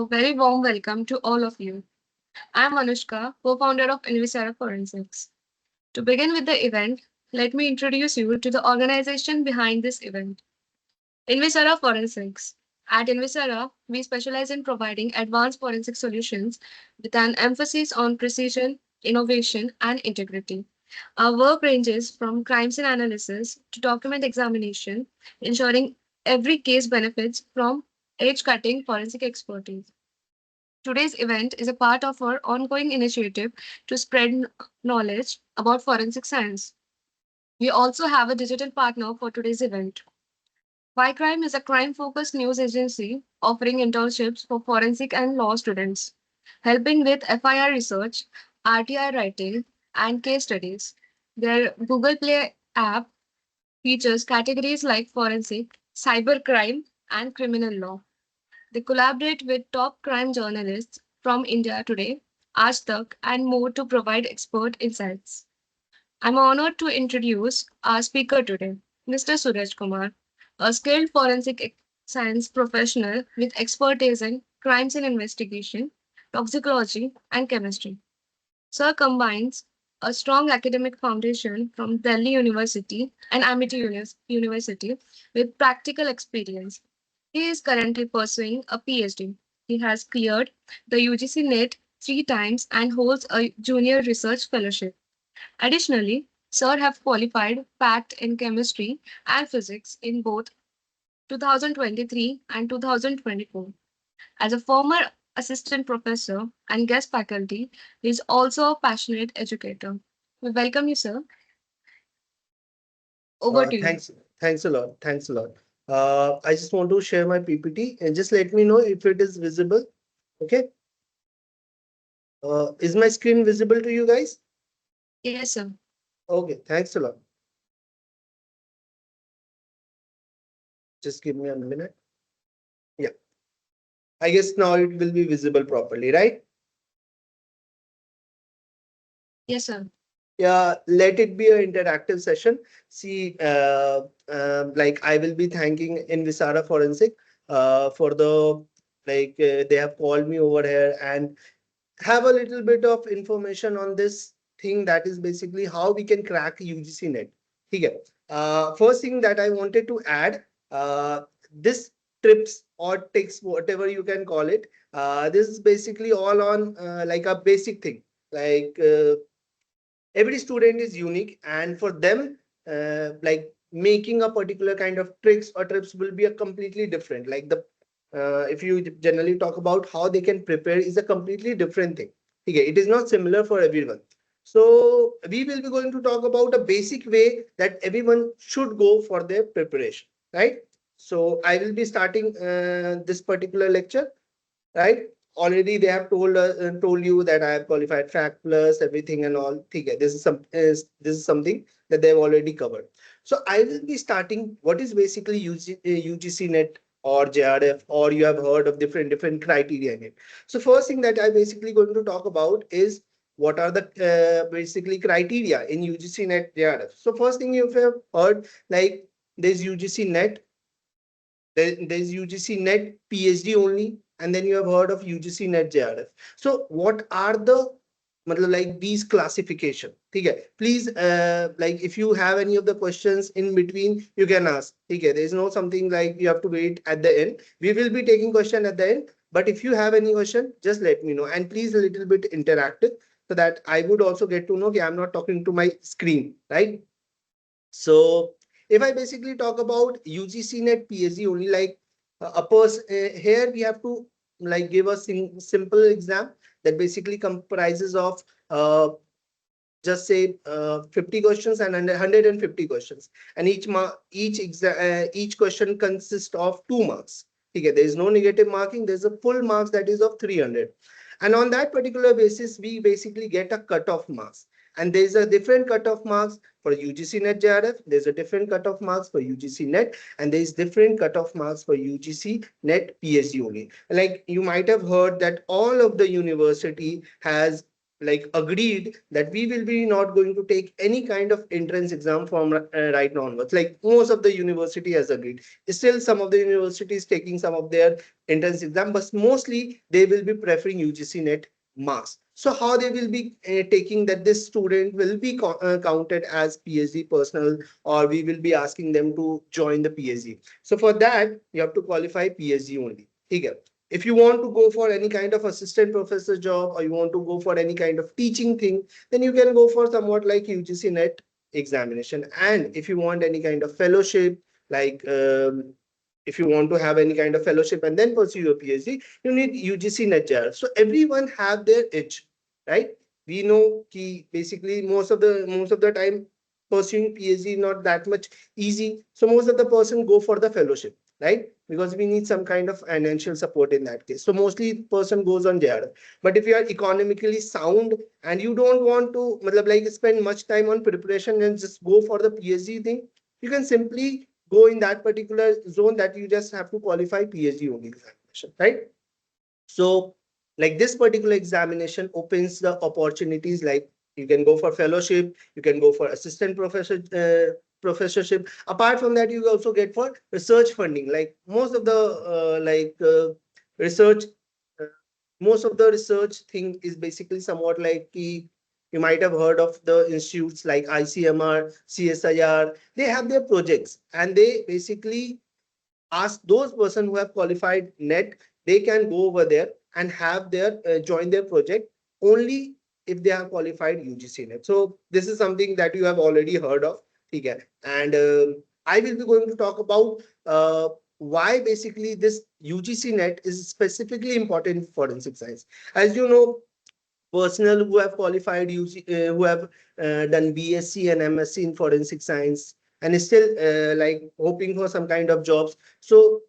A very warm welcome to all of you. I'm Anushka, co-founder of Invisara Forensics. To begin with the event, let me introduce you to the organization behind this event. Invisara Forensics. At Invisara, we specialize in providing advanced forensic solutions with an emphasis on precision, innovation, and integrity. Our work ranges from crime scene analysis to document examination, ensuring every case benefits from edge-cutting forensic expertise. Today's event is a part of our ongoing initiative to spread knowledge about forensic science. We also have a digital partner for today's event. Why Crime is a crime focused news agency offering internships for forensic and law students, helping with FIR research, RTI writing, and case studies. Their Google Play app features categories like forensic, cybercrime, and criminal law. They collaborate with top crime journalists from India Today, Aaj Tak, and more to provide expert insights. I'm honored to introduce our speaker today, Mr. Suraj Kumar, a skilled forensic science professional with expertise in crimes and investigation, toxicology, and chemistry. Sir combines a strong academic foundation from Delhi University and Amity University with practical experience. He is currently pursuing a PhD. He has cleared the UGC NET 3 times and holds a junior research fellowship. Additionally, Sir have qualified PACT in chemistry and physics in both 2023 and 2024. As a former assistant professor and guest faculty, he is also a passionate educator. We welcome you, sir. Over to you. Thanks a lot. Thanks a lot. I just want to share my PPT and just let me know if it is visible. Okay. Is my screen visible to you guys? Yes, sir. Okay. Thanks a lot. Just give me a minute. Yeah. I guess now it will be visible properly, right? Yes, sir. Yeah, let it be an interactive session. See, like I will be thanking Invisara Forensic for the they have called me over here and have a little bit of information on this thing, that is basically how we can crack UGC net. Okay. First thing that I wanted to add, this trips or tips, whatever you can call it, this is basically all on like a basic thing. Every student is unique, and for them, making a particular kind of tricks or trips will be a completely different. Like the if you generally talk about how they can prepare is a completely different thing. Okay, it is not similar for everyone. So we will be going to talk about a basic way that everyone should go for their preparation, right? So I will be starting this particular lecture, right? Already they have told you that I have qualified track plus everything and all. Okay, this is something that they've already covered. So I will be starting what is basically UGC net or JRF, or you have heard of different criteria in it. So first thing that I basically going to talk about is what are the basically criteria in UGC net JRF. So first thing you have heard, like there's UGC net, there's UGC net PhD only, and then you have heard of UGC net JRF. So what are the like these classification? Okay, please like if you have any of the questions in between, you can ask. Okay, there is no something like you have to wait at the end. We will be taking question at the end, but if you have any question, just let me know, and please a little bit interactive so that I would also get to know. Okay, I'm not talking to my screen, right? So if I basically talk about UGC net PhD only, like a person here, we have to like give a simple exam that basically comprises of just say 50 questions and 150 questions, and each question consists of 2 marks. Okay, there is no negative marking, there's a full marks that is of 300, and on that particular basis we basically get a cutoff marks, and there's a different cutoff marks for UGC net JRF, there's a different cutoff marks for UGC net, and there's different cutoff marks for UGC net PhD only. Like you might have heard that all of the university has like agreed that we will be not going to take any kind of entrance exam from right now onwards. Like most of the university has agreed. Still, some of the universities taking some of their entrance exam, but mostly they will be preferring UGC net marks. So how they will be taking that this student will be counted as PhD personnel, or we will be asking them to join the PhD. So for that, you have to qualify PhD only. Okay. If you want to go for any kind of assistant professor job, or you want to go for any kind of teaching thing, then you can go for somewhat like UGC net examination. And if you want any kind of fellowship, like if you want to have any kind of fellowship and then pursue your PhD, you need UGC net JRF. So everyone have their edge, right? We know ki basically most of the time pursuing PhD not that much easy. So most of the person go for the fellowship, right? Because we need some kind of financial support in that case. So mostly person goes on JRF. But if you are economically sound and you don't want to like spend much time on preparation and just go for the PhD thing, you can simply go in that particular zone that you just have to qualify PhD only examination, right? So like this particular examination opens the opportunities, like you can go for fellowship, you can go for assistant professorship. Apart from that, you also get for research funding. Like most of the research, uh, most of the research thing is basically somewhat like you might have heard of the institutes like ICMR, CSIR. They have their projects and they basically ask those person who have qualified net, they can go over there and have their join their project only if they have qualified UGC net. So this is something that you have already heard of. Okay. And I will be going to talk about why basically this UGC net is specifically important for forensic science. As you know, personnel who have qualified who have done BSc and MSc in forensic science and is still like hoping for some kind of jobs. So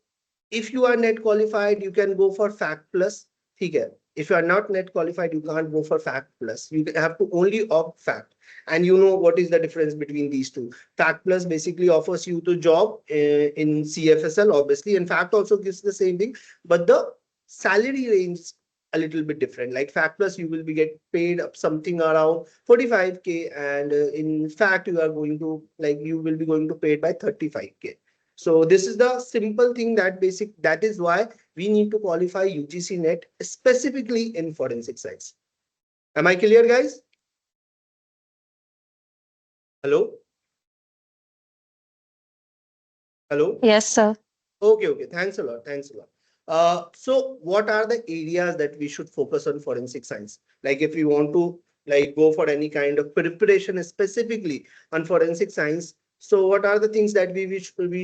if you are net qualified, you can go for fact plus. Okay. If you are not net qualified, you can't go for fact plus. You have to only opt fact. And you know what is the difference between these two. Fact plus basically offers you to job in CFSL, obviously, and fact also gives the same thing, but the salary range is a little bit different. Like fact plus, you will be get paid up something around 45K, and in fact, you are going to like you will be going to paid by 35K. So this is the simple thing that is why we need to qualify UGC net specifically in forensic science. Am I clear, guys? Hello? Hello? Yes, sir. Okay, okay. Thanks a lot. Thanks a lot. So what are the areas that we should focus on forensic science? Like if we want to like go for any kind of preparation specifically on forensic science, so what are the things that we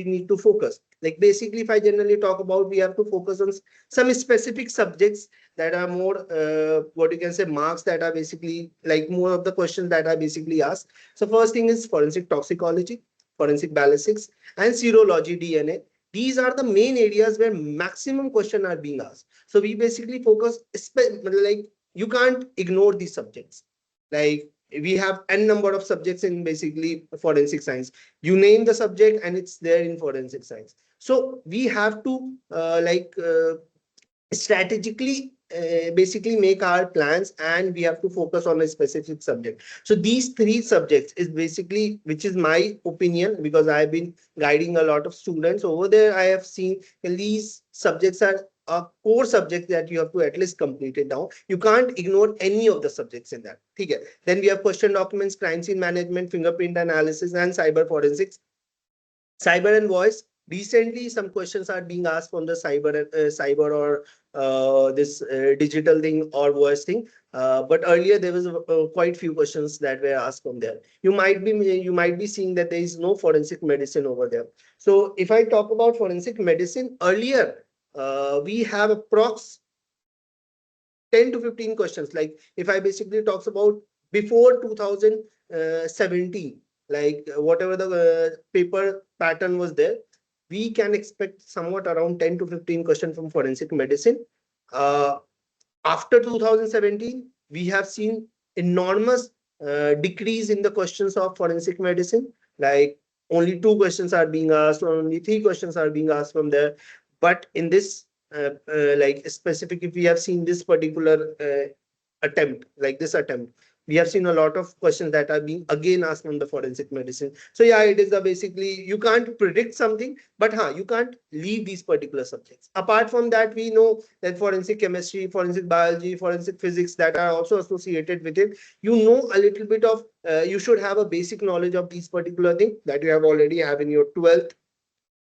need to focus? Like basically, if I generally talk about, we have to focus on some specific subjects that are more what you can say marks that are basically like more of the questions that are basically asked. So first thing is forensic toxicology, forensic ballistics, and serology DNA. These are the main areas where maximum question are being asked. So we basically focus like you can't ignore these subjects. Like we have n number of subjects in basically forensic science. You name the subject and it's there in forensic science. So we have to strategically basically make our plans, and we have to focus on a specific subject. So these three subjects is basically, which is my opinion, because I've been guiding a lot of students over there. I have seen these subjects are a core subject that you have to at least complete it down. You can't ignore any of the subjects in that. Okay. Then we have question documents, crime scene management, fingerprint analysis, and cyber forensics. Cyber and voice. Recently, some questions are being asked from the cyber or this digital thing or voice thing. But earlier there was quite few questions that were asked from there. You might be seeing that there is no forensic medicine over there. So if I talk about forensic medicine, earlier we have approx 10 to 15 questions. Like if I basically talks about before 2017, like whatever the paper pattern was there, we can expect somewhat around 10 to 15 questions from forensic medicine. Uh, After 2017, we have seen enormous decrease in the questions of forensic medicine. Like only two questions are being asked, or only three questions are being asked from there. But in this like specific, if we have seen this particular attempt, like this attempt, we have seen a lot of questions that are being again asked on the forensic medicine. So yeah, it is a basically you can't predict something, but you can't leave these particular subjects. Apart from that, we know that forensic chemistry, forensic biology, forensic physics that are also associated with it. You know a little bit of you should have a basic knowledge of these particular things that you have already have in your 12th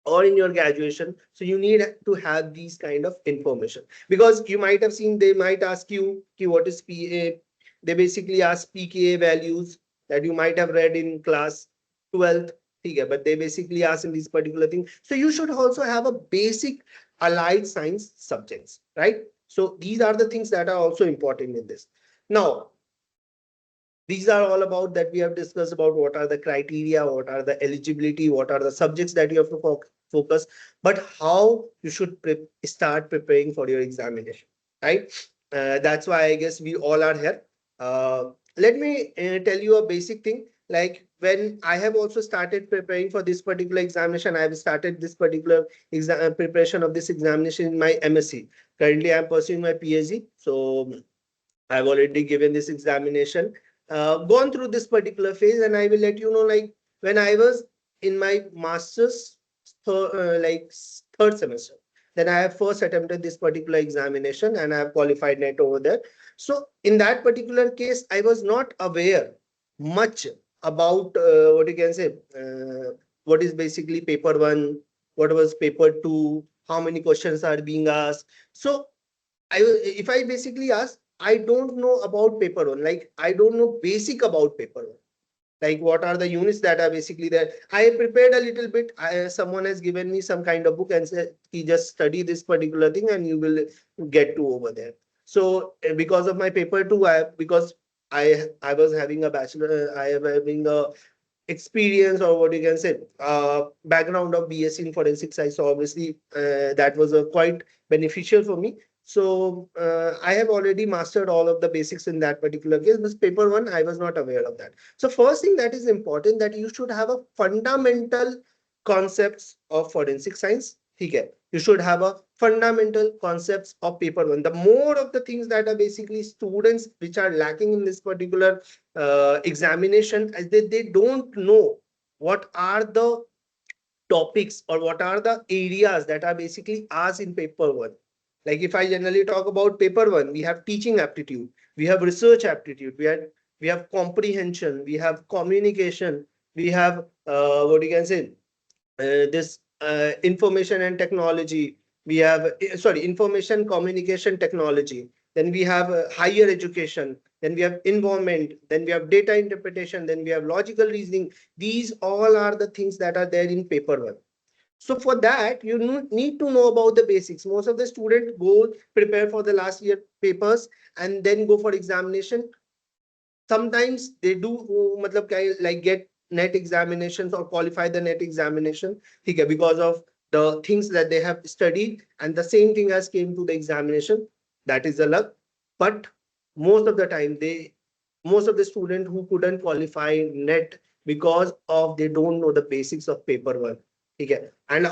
or in your graduation. So you need to have these kind of information, because you might have seen they might ask you ki, what is PA. They basically ask pKa values that you might have read in class 12th. Okay, but they basically ask in these particular things. So you should also have a basic allied science subjects, right? So these are the things that are also important in this. Now, these are all about that we have discussed about what are the criteria, what are the eligibility, what are the subjects that you have to focus, but how you should start preparing for your examination, right? That's why I guess we all are here. Let me tell you a basic thing. Like when I have also started preparing for this particular examination, I have started this particular preparation of this examination in my MSc. Currently, I am pursuing my PhD. So I've already given this examination, gone through this particular phase, and I will let you know. Like when I was in my master's, third semester, then I have first attempted this particular examination, and I have qualified net over there. So in that particular case, I was not aware much about what you can say, what is basically paper one, what was paper two, how many questions are being asked. So if I basically ask, I don't know about paper one. Like I don't know basic about paper one. Like what are the units that are basically there. I prepared a little bit. Someone has given me some kind of book and said, "You just study this particular thing and you will get to over there." So because of my paper two, because I was having a bachelor, I am having a experience, or what you can say, background of BSc in forensic science. So obviously that was quite beneficial for me. So I have already mastered all of the basics in that particular case. This paper one, I was not aware of that. So first thing that is important, that you should have a fundamental concepts of forensic science. Okay. You should have a fundamental concepts of paper one. The more of the things that are basically students which are lacking in this particular examination, as they don't know what are the topics or what are the areas that are basically asked in paper one. Like if I generally talk about paper one, we have teaching aptitude, we have research aptitude, we have comprehension, we have communication, we have what you can say, this information and technology, we have sorry, information communication technology, then we have higher education, then we have environment, then we have data interpretation, then we have logical reasoning. These all are the things that are there in paper one. So for that, you need to know about the basics. Most of the students go prepare for the last year papers and then go for examination. Sometimes they do matlab like get net examinations or qualify the net examination, okay, because of the things that they have studied, and the same thing as came to the examination. That is the luck. But most of the time, most of the students who couldn't qualify net because of they don't know the basics of paper one. Okay. And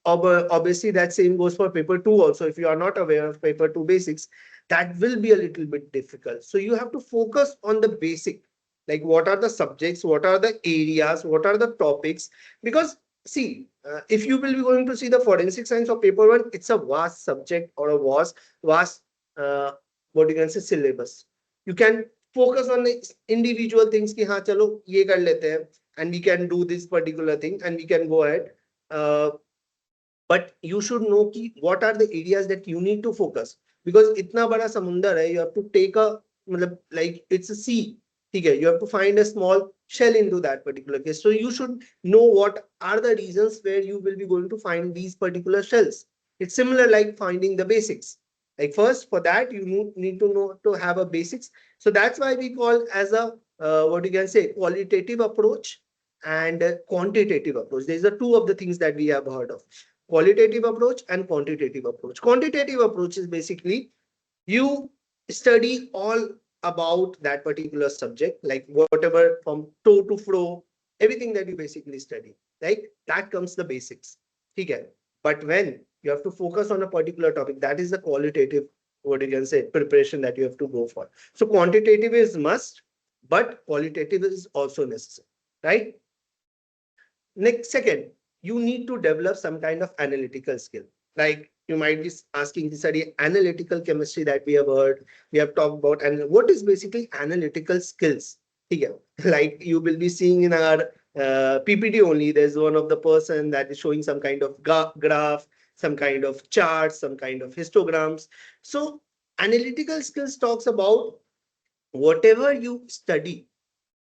obviously that same goes for paper two also. If you are not aware of paper two basics, that will be a little bit difficult. So you have to focus on the basic, like what are the subjects, what are the areas, what are the topics. Because see, if you will be going to see the forensic science of paper one, it's a vast subject or a vast uh, what you can say syllabus. You can focus on the individual things ki हाँ चलो ये कर लेते हैं, and we can do this particular thing and we can go ahead. Uh, but you should know ki what are the areas that you need to focus, because itna bada samundar hai, you have to take a matlab, like it's a sea. Okay, you have to find a small shell into that particular case. So you should know what are the reasons where you will be going to find these particular shells. It's similar like finding the basics. Like first for that you need to know to have a basics. So that's why we call as a what you can say qualitative approach and quantitative approach. These are two of the things that we have heard of: qualitative approach and quantitative approach. Quantitative approach is basically you study all about that particular subject, like whatever from toe to fro, everything that you basically study, like that comes the basics. Okay. But when you have to focus on a particular topic, that is the qualitative what you can say preparation that you have to go for. So quantitative is must, but qualitative is also necessary, right? Next, second, you need to develop some kind of analytical skill. Like you might be asking to study analytical chemistry that we have heard, we have talked about, and what is basically analytical skills? Here, like you will be seeing in our PPT only, there's one of the person that is showing some kind of graph, some kind of charts, some kind of histograms. So analytical skills talks about whatever you study,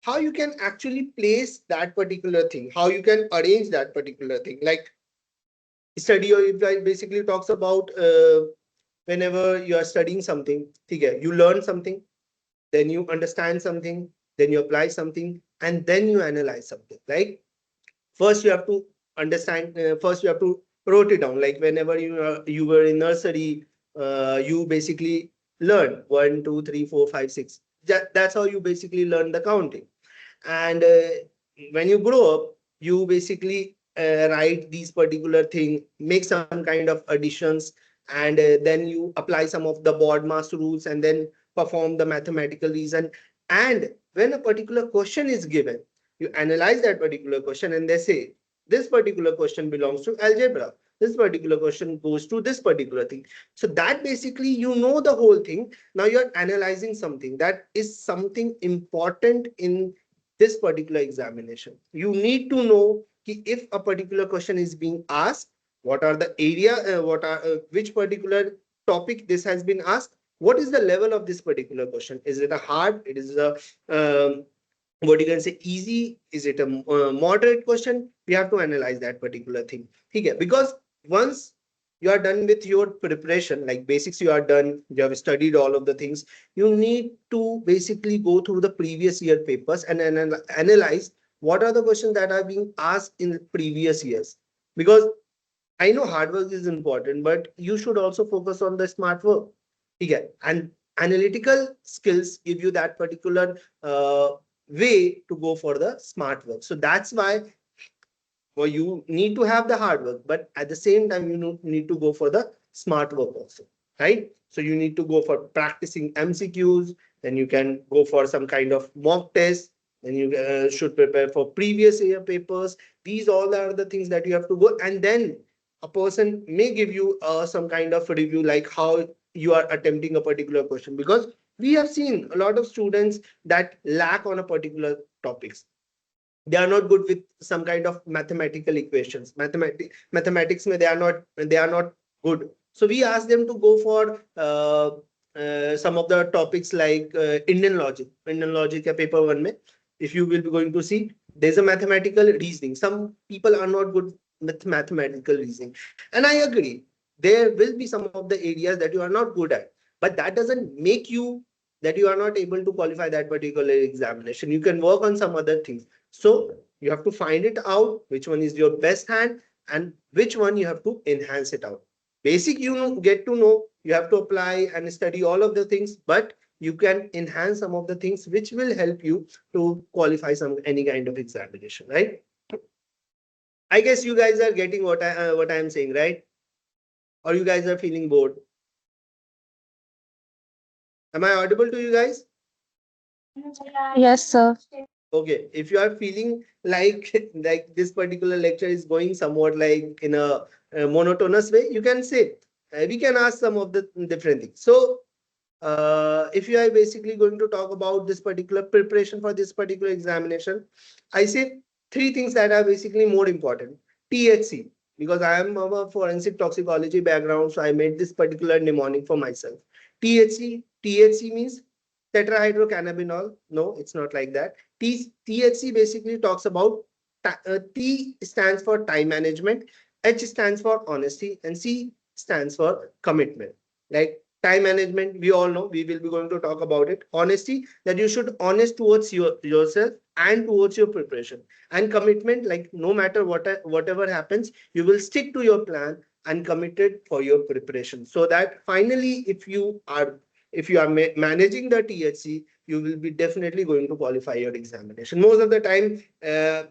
how you can actually place that particular thing, how you can arrange that particular thing. Like study or it basically talks about whenever you are studying something, okay, you learn something, then you understand something, then you apply something, and then you analyze something. Like first you have to understand, first you have to wrote it down. Like whenever you were in nursery, you basically learn 1 2 3 4 5 6. That's how you basically learn the counting. And when you grow up, you basically write these particular thing, make some kind of additions, and then you apply some of the board mass rules, and then perform the mathematical reason. And when a particular question is given, you analyze that particular question, and they say this particular question belongs to algebra, this particular question goes to this particular thing. So that basically you know the whole thing. Now you're analyzing something that is something important in this particular examination. You need to know if a particular question is being asked, what are the area, what are which particular topic this has been asked, what is the level of this particular question. Is it a hard? It is a what you can say easy? Is it a moderate question? We have to analyze that particular thing. Okay, because once you are done with your preparation, like basics you are done, you have studied all of the things, you need to basically go through the previous year papers and analyze what are the questions that are being asked in previous years. Because I know hard work is important, but you should also focus on the smart work. Okay, and analytical skills give you that particular way to go for the smart work. So that's why, well, you need to have the hard work, but at the same time, you need to go for the smart work also, right? So you need to go for practicing MCQs, then you can go for some kind of mock test, then you should prepare for previous year papers. These all are the things that you have to go, and then a person may give you some kind of review, like how you are attempting a particular question, because we have seen a lot of students that lack on a particular topics. They are not good with some kind of mathematical equations, mathematics mein they are not good. So we ask them to go for some of the topics like Indian logic ya paper 1 mein, if you will be going to see, there's a mathematical reasoning. Some people are not good with mathematical reasoning, and I agree, there will be some of the areas that you are not good at, but that doesn't make you that you are not able to qualify that particular examination. You can work on some other things. So you have to find it out which one is your best hand and which one you have to enhance it out. Basic get to know, you have to apply and study all of the things, but you can enhance some of the things which will help you to qualify some any kind of examination, right? I guess you guys are getting what I am saying, right? Or you guys are feeling bored? Am I audible to you guys? Yes, sir. Okay, if you are feeling like like this particular lecture is going somewhat like in a monotonous way, you can say we can ask some of the different things. So if you are basically going to talk about this particular preparation for this particular examination, I say three things that are basically more important. THC, because I am of a forensic toxicology background, so I made this particular mnemonic for myself. THC means tetrahydrocannabinol. No, it's not like that. THC basically talks about T stands for time management, H stands for honesty, and C stands for commitment. Like time management, we all know, we will be going to talk about it. Honesty, that you should honest towards yourself and towards your preparation. And commitment, like no matter whatever happens, you will stick to your plan and committed for your preparation. So that finally, if you are managing the THC, you will be definitely going to qualify your examination. Most of the time,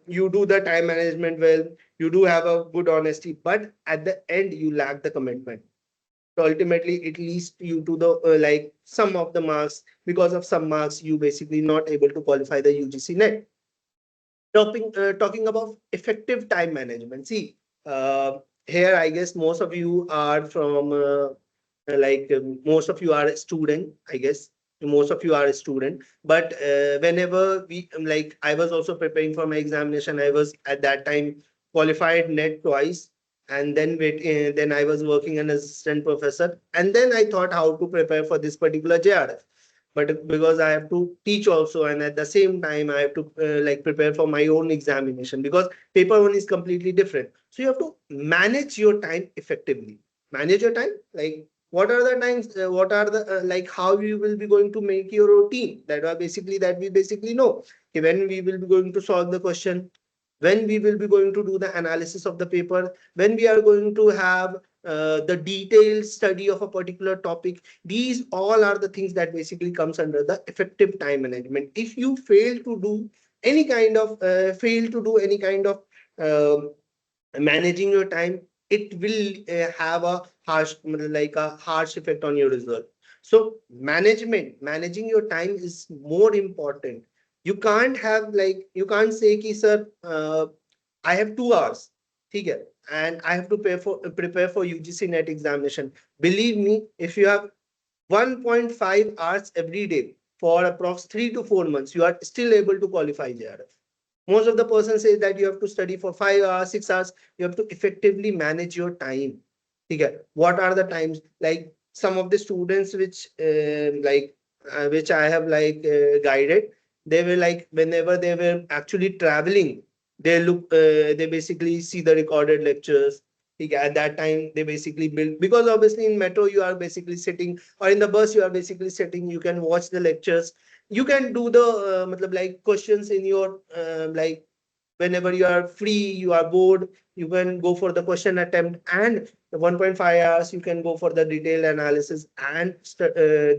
you do the time management well, you do have a good honesty, but at the end, you lack the commitment. So ultimately it leads you to the like some of the marks. Because of some marks you basically not able to qualify the UGC net. Talking about effective time management. See, uh, here I guess most of you are from most of you are a student. I guess most of you are a student. But whenever we like, I was also preparing for my examination. I was at that time qualified net twice, and then I was working as an assistant professor, and then I thought how to prepare for this particular JRF. But because I have to teach also, and at the same time I have to like prepare for my own examination, because paper one is completely different. So you have to manage your time effectively. Manage your time, like what are the times, what are the like how you will be going to make your routine, that we basically know. Okay, when we will be going to solve the question, when we will be going to do the analysis of the paper, when we are going to have the detailed study of a particular topic. These all are the things that basically comes under the effective time management. If you fail to do any kind of um managing your time, it will have a harsh effect on your result. So managing your time is more important. You can't say ki sir, I have 2 hours, ठीक है, and I have to prepare for UGC net examination. Believe me, if you have 1.5 hours every day for approx 3 to 4 months, you are still able to qualify JRF. Most of the person say that you have to study for 5 hours, 6 hours. You have to effectively manage your time. Okay. What are the times? Like some of the students which I have guided, they were like whenever they were actually traveling, they basically see the recorded lectures. Okay. At that time, they basically build, because obviously in metro you are basically sitting, or in the bus you are basically sitting. You can watch the lectures, you can do the questions in your whenever you are free, you are bored, you can go for the question attempt, and the 1.5 hours you can go for the detailed analysis and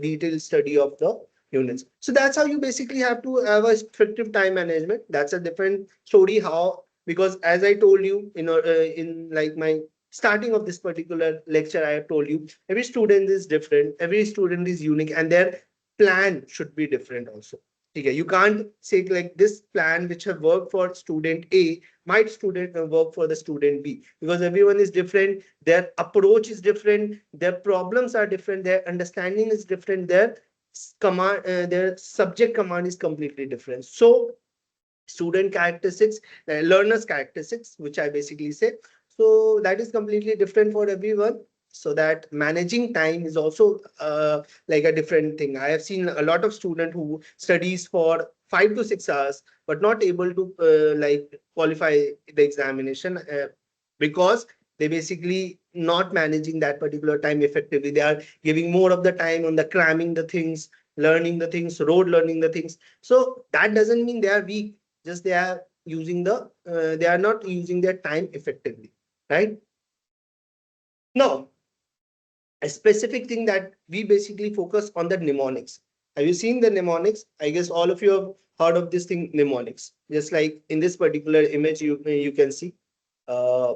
detailed study of the units. So that's how you basically have to have a effective time management. That's a different story how, because as I told you in like my starting of this particular lecture, I have told you every student is different, every student is unique, and their plan should be different also. Okay, you can't say like this plan which have worked for student A might student work for the student B, because everyone is different, their approach is different, their problems are different, their understanding is different, their subject command is completely different. So student characteristics, learners characteristics, which I basically say. So that is completely different for everyone. So that managing time is also like a different thing. I have seen a lot of student who studies for 5 to 6 hours, but not able to qualify the examination because they basically not managing that particular time effectively. They are giving more of the time on the cramming the things, learning the things, road learning the things. So that doesn't mean they are weak, just they are not using their time effectively, right? Now a specific thing that we basically focus on the mnemonics. Have you seen the mnemonics? I guess all of you have heard of this thing, mnemonics. Just like in this particular image, you can see uh,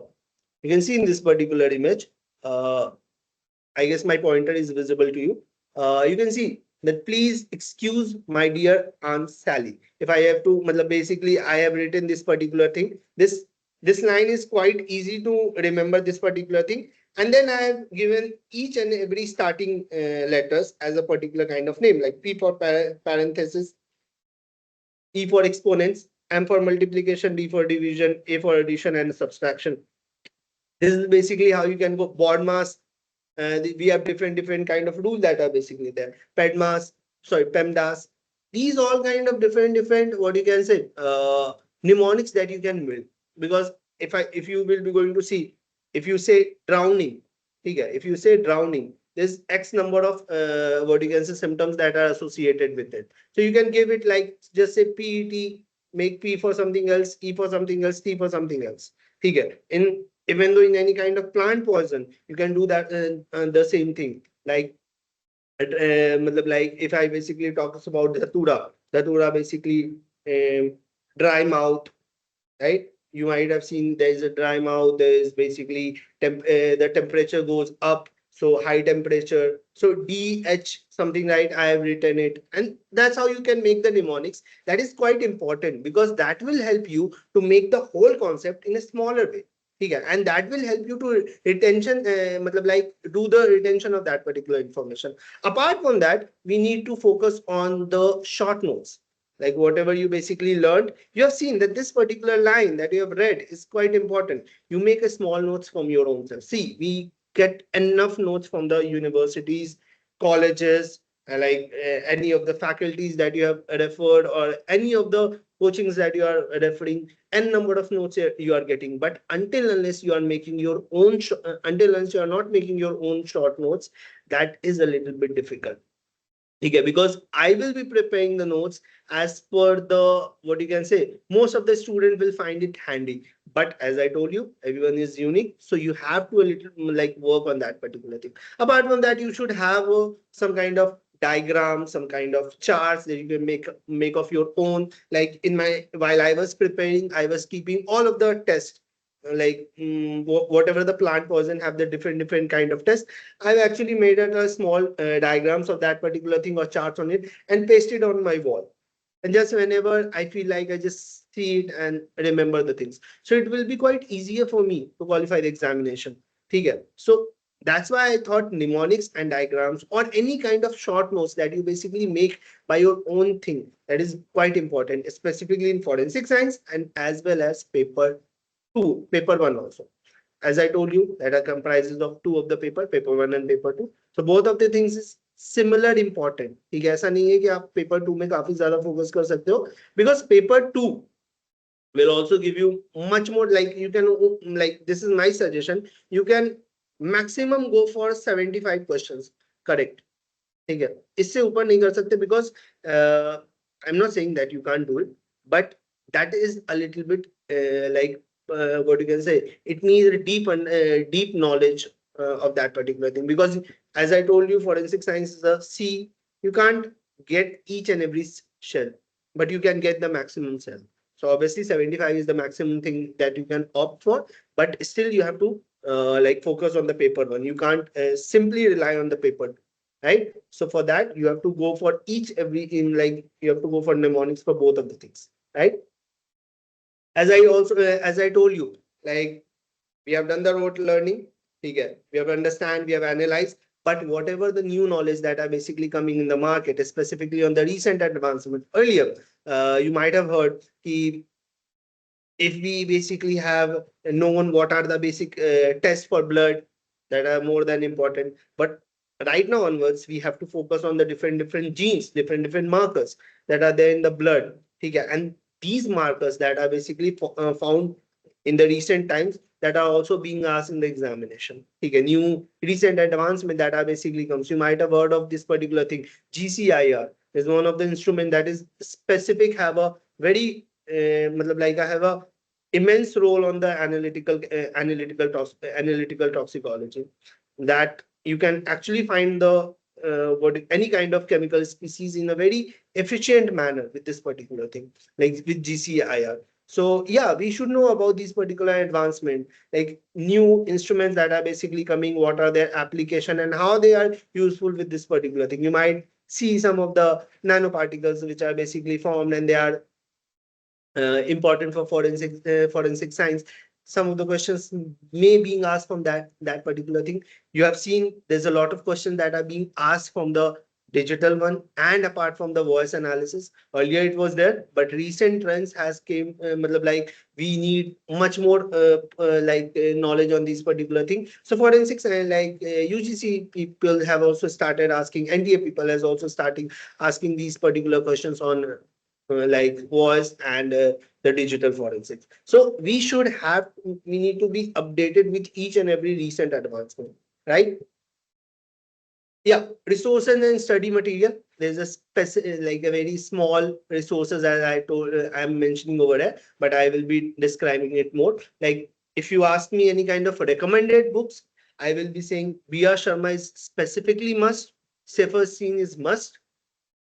in this particular image, uh, I guess my pointer is visible to you. You can see that please excuse my dear Aunt Sally. If I have to, basically I have written this particular thing. This line is quite easy to remember, this particular thing. And then I have given each and every starting letters as a particular kind of name, like P for parenthesis, E for exponents, M for multiplication, D for division, A for addition and subtraction. This is basically how you can go board mass. We have different kind of rules that are basically there. PEDMAS, sorry, PEMDAS. These all kind of different what you can say mnemonics that you can build. Because if you will be going to see, if you say drowning, okay, if you say drowning, there's X number of what you can say symptoms that are associated with it. So you can give it like just say PET, make P for something else, E for something else, T for something else. Okay. Even though in any kind of plant poison, you can do that the same thing. Like if I basically talks about Dhatura basically dry mouth, right? You might have seen there is a dry mouth. There is basically the temperature goes up. So high temperature. So DH something, right? I have written it. And that's how you can make the mnemonics. That is quite important because that will help you to make the whole concept in a smaller way. Okay, and that will help you to retention, matlab like do the retention of that particular information. Apart from that, we need to focus on the short notes. Like whatever you basically learned, you have seen that this particular line that you have read is quite important. You make a small notes from your own self. See, we get enough notes from the universities, colleges, any of the faculties that you have referred, or any of the coachings that you are referring, n number of notes you are getting. But until unless you are making your own, until unless you are not making your own short notes, that is a little bit difficult. Okay, because I will be preparing the notes as per the what you can say. Most of the student will find it handy, but as I told you, everyone is unique, so you have to a little like work on that particular thing. Apart from that, you should have some kind of diagram, some kind of charts that you can make of your own. Like in my while I was preparing, I was keeping all of the tests like whatever the plant person have the different kind of tests. I've actually made it a small diagrams of that particular thing or charts on it and pasted on my wall. And just whenever I feel like I just see it and remember the things. So it will be quite easier for me to qualify the examination. Okay. So that's why I thought mnemonics and diagrams or any kind of short notes that you basically make by your own thing. That is quite important, specifically in forensic science and as well as paper one also. As I told you, that are comprises of two of the paper one and paper two. So both of the things is similar important. ठीक है, ऐसा नहीं है कि आप paper two में काफी ज्यादा focus कर सकते हो, because paper two will also give you much more. Like you can like this is my suggestion. You can maximum go for 75 questions. Correct. ठीक है, इससे ऊपर नहीं कर सकते because I'm not saying that you can't do it, but that is a little bit what you can say. It needs a deep knowledge of that particular thing, because as I told you, forensic science is a C. You can't get each and every shell, but you can get the maximum cell. So obviously 75 is the maximum thing that you can opt for, but still you have to like focus on the paper one. You can't simply rely on the paper, right? So for that, you have to go for each every in like you have to go for mnemonics for both of the things, right? As I told you, like we have done the rote learning. Okay, we have understand, we have analyzed, but whatever the new knowledge that are basically coming in the market, specifically on the recent advancement. Earlier, you might have heard if we basically have known what are the basic tests for blood that are more than important, but right now onwards we have to focus on the different genes, different markers that are there in the blood. Okay, and these markers that are basically found in the recent times that are also being asked in the examination. Okay, new recent advancement that are basically comes. You might have heard of this particular thing. GCIR is one of the instrument that is specific, have a very matlab like I have a immense role on the analytical toxicology, that you can actually find the what any kind of chemical species in a very efficient manner with this particular thing, like with GCIR. So yeah, we should know about these particular advancement, like new instruments that are basically coming, what are their application and how they are useful with this particular thing. You might see some of the nanoparticles which are basically formed and they are important for forensic science. Some of the questions may being asked from that particular thing. You have seen there's a lot of questions that are being asked from the digital one, and apart from the voice analysis. Earlier it was there, but recent trends has came matlab like we need much more knowledge on these particular thing. So forensics UGC people have also started asking, NDA people has also starting asking these particular questions on like voice and the digital forensics. So we need to be updated with each and every recent advancement, right? Yeah, resources and study material. There's a specific, like a very small resources as I told, I'm mentioning over there, but I will be describing it more. Like if you ask me any kind of recommended books, I will be saying B.R. Sharma is specifically must. Safer Scene is must.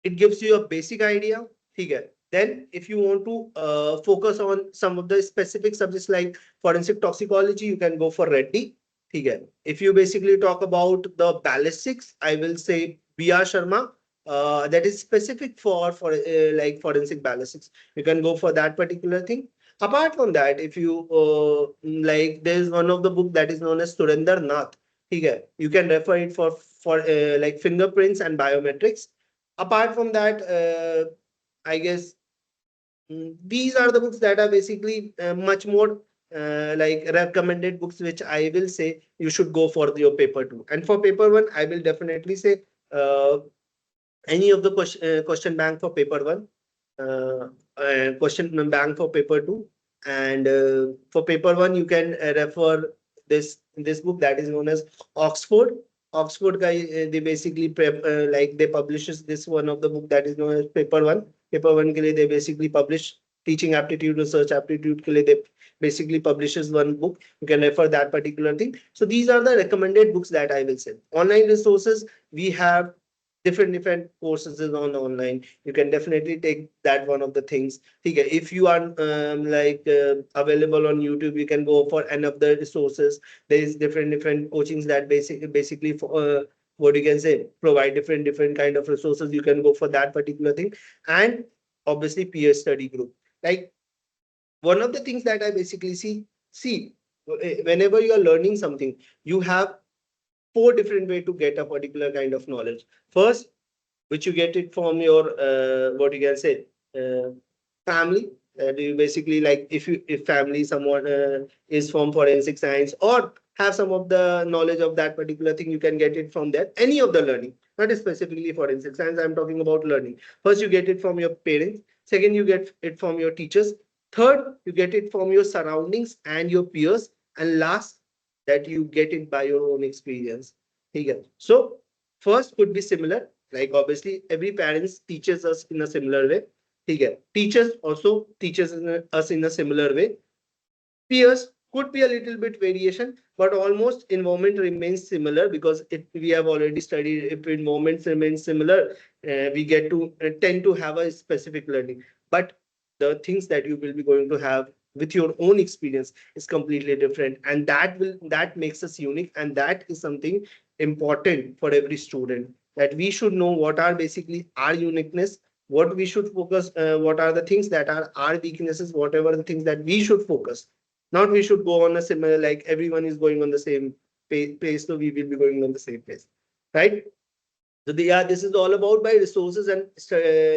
It gives you a basic idea. Okay. Then if you want to focus on some of the specific subjects like forensic toxicology, you can go for Reddy. ठीक है. If you basically talk about the ballistics, I will say B.R. Sharma. That is specific for like forensic ballistics. You can go for that particular thing. Apart from that, if you like, there is one of the book that is known as Surender Nath. Okay, you can refer it for like fingerprints and biometrics. Apart from that, I guess these are the books that are basically much more like recommended books, which I will say you should go for your paper two. And for paper one, I will definitely say uh, any of the question bank for paper one, question bank for paper two, and for paper one you can refer this book that is known as Oxford. Oxford guy, they basically like they publishes this one of the book that is known as paper one. Paper one के लिए they basically publish teaching aptitude, research aptitude के लिए they basically publishes one book. You can refer that particular thing. So these are the recommended books that I will say. Online resources, we have different courses is on online. You can definitely take that one of the things. Okay, if you are like available on YouTube, you can go for another resources. There is different coachings that basically for what you can say provide different kind of resources. You can go for that particular thing. And obviously peer study group. Like one of the things that I basically see whenever you are learning something, you have four different way to get a particular kind of knowledge. First, which you get it from your what you can say uh, family. You basically like if family someone is from forensic science or have some of the knowledge of that particular thing, you can get it from there. Any of the learning, not specifically forensic science. I'm talking about learning. First, you get it from your parents. Second, you get it from your teachers. Third, you get it from your surroundings and your peers. And last, that you get it by your own experience. Okay. So first could be similar, like obviously every parents teaches us in a similar way. Okay. Teachers also teaches us in a similar way. Peers could be a little bit variation, but almost environment remains similar, because if we have already studied, if environments remain similar, we get to tend to have a specific learning. But the things that you will be going to have with your own experience is completely different, and that makes us unique, and that is something important for every student, that we should know what are basically our uniqueness, what we should focus, what are the things that are our weaknesses, whatever the things that we should focus. Not we should go on a similar, like everyone is going on the same pace, so we will be going on the same pace, right? So yeah, this is all about by resources and